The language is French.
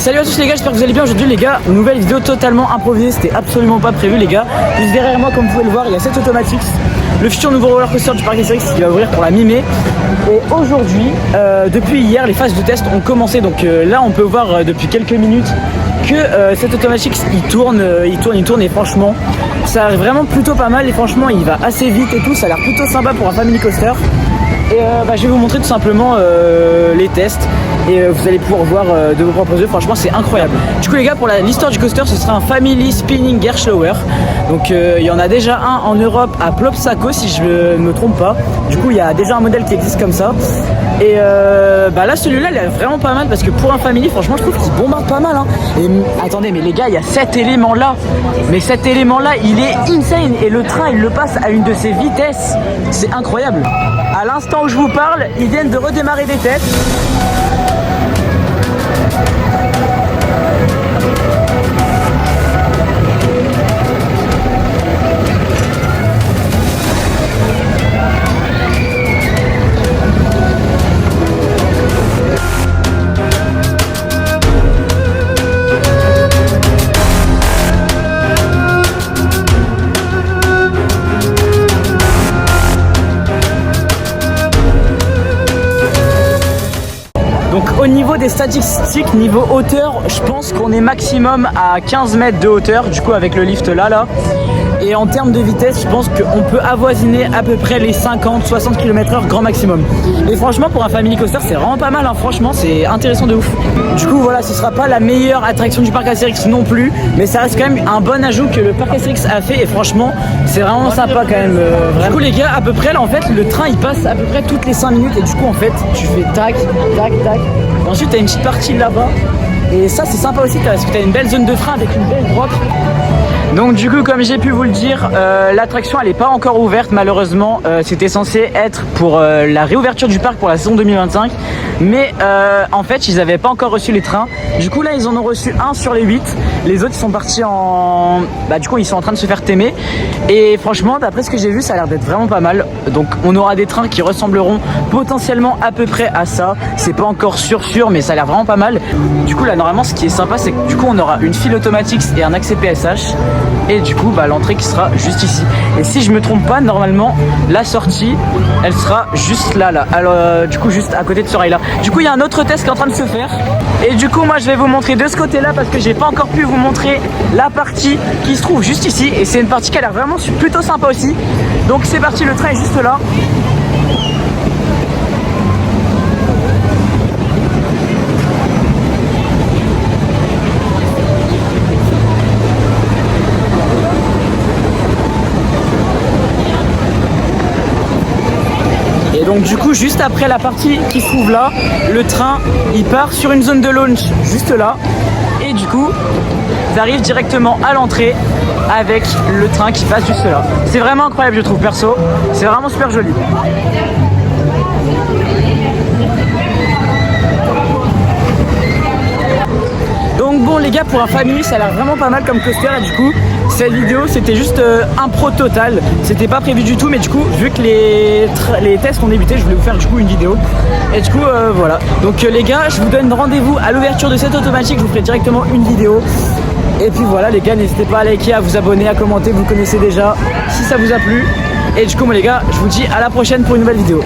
Salut à tous les gars, j'espère que vous allez bien. Aujourd'hui les gars, nouvelle vidéo totalement improvisée, c'était absolument pas prévu les gars. Juste derrière moi, comme vous pouvez le voir, il y a cette Automatics, le futur nouveau roller coaster du parc SRX qui va ouvrir pour la mi-mai. Et aujourd'hui, depuis hier, les phases de test ont commencé. Donc là on peut voir depuis quelques minutes que cette Automatics il tourne et franchement ça a l'air vraiment plutôt pas mal. Et franchement il va assez vite et tout, ça a l'air plutôt sympa pour un family coaster. Et je vais vous montrer tout simplement les tests et vous allez pouvoir voir de vos propres yeux. Franchement c'est incroyable. Du coup les gars, pour l'histoire du coaster, ce sera un Family Spinning Air Shower. Donc il y en a déjà un en Europe à Plopsaco si je ne me trompe pas. Du coup il y a déjà un modèle qui existe comme ça. Et là celui-là il est vraiment pas mal parce que pour un family franchement je trouve qu'il bombarde pas mal hein. Et attendez, mais les gars, il y a cet élément là. Mais cet élément là il est insane. Et le train il le passe à une de ses vitesses. C'est incroyable. À l'instant où je vous parle, ils viennent de redémarrer des tests. Donc au niveau des statistiques, niveau hauteur, je pense qu'on est maximum à 15 mètres de hauteur, du coup avec le lift là. Et en termes de vitesse, je pense qu'on peut avoisiner à peu près les 50-60 km/h grand maximum. Et franchement pour un family coaster c'est vraiment pas mal hein. Franchement c'est intéressant de ouf. Du coup voilà, ce sera pas la meilleure attraction du parc SRX non plus, mais ça reste quand même un bon ajout que le parc SRX a fait. Et franchement c'est vraiment sympa quand même. Du coup les gars, à peu près là en fait le train il passe à peu près toutes les 5 minutes. Et du coup en fait tu fais tac tac tac. Et ensuite t'as une petite partie là-bas. Et ça c'est sympa aussi parce que t'as une belle zone de frein avec une belle droite. Donc du coup comme j'ai pu vous le dire, l'attraction elle n'est pas encore ouverte malheureusement. C'était censé être pour la réouverture du parc pour la saison 2025. Mais en fait ils n'avaient pas encore reçu les trains. Du coup là ils en ont reçu un sur les 8. Les autres ils sont partis en... du coup ils sont en train de se faire témer. Et franchement d'après ce que j'ai vu ça a l'air d'être vraiment pas mal. Donc on aura des trains qui ressembleront potentiellement à peu près à ça. C'est pas encore sûr mais ça a l'air vraiment pas mal. Du coup là normalement ce qui est sympa c'est que du coup on aura une file Automatics et un accès PSH. Et du coup l'entrée qui sera juste ici. Et si je me trompe pas, normalement la sortie elle sera juste là. Alors du coup juste à côté de ce rail là. Du coup il y a un autre test qui est en train de se faire. Et du coup moi je vais vous montrer de ce côté là parce que j'ai pas encore pu vous montrer la partie qui se trouve juste ici. Et c'est une partie qui a l'air vraiment plutôt sympa aussi. Donc c'est parti, le train est juste là. Donc du coup juste après la partie qui se trouve là, le train il part sur une zone de launch juste là. Et du coup ça arrive directement à l'entrée avec le train qui passe juste là. C'est vraiment incroyable je trouve perso, c'est vraiment super joli. Donc bon les gars, pour un family ça a l'air vraiment pas mal comme coaster. Et du coup cette vidéo c'était juste un pro total, c'était pas prévu du tout. Mais du coup vu que les tests ont débuté, je voulais vous faire du coup une vidéo. Et du coup voilà. Donc les gars, je vous donne rendez-vous à l'ouverture de cette Automatique, je vous ferai directement une vidéo. Et puis voilà les gars, n'hésitez pas à liker, à vous abonner, à commenter, vous le connaissez déjà si ça vous a plu. Et du coup moi les gars, je vous dis à la prochaine pour une nouvelle vidéo.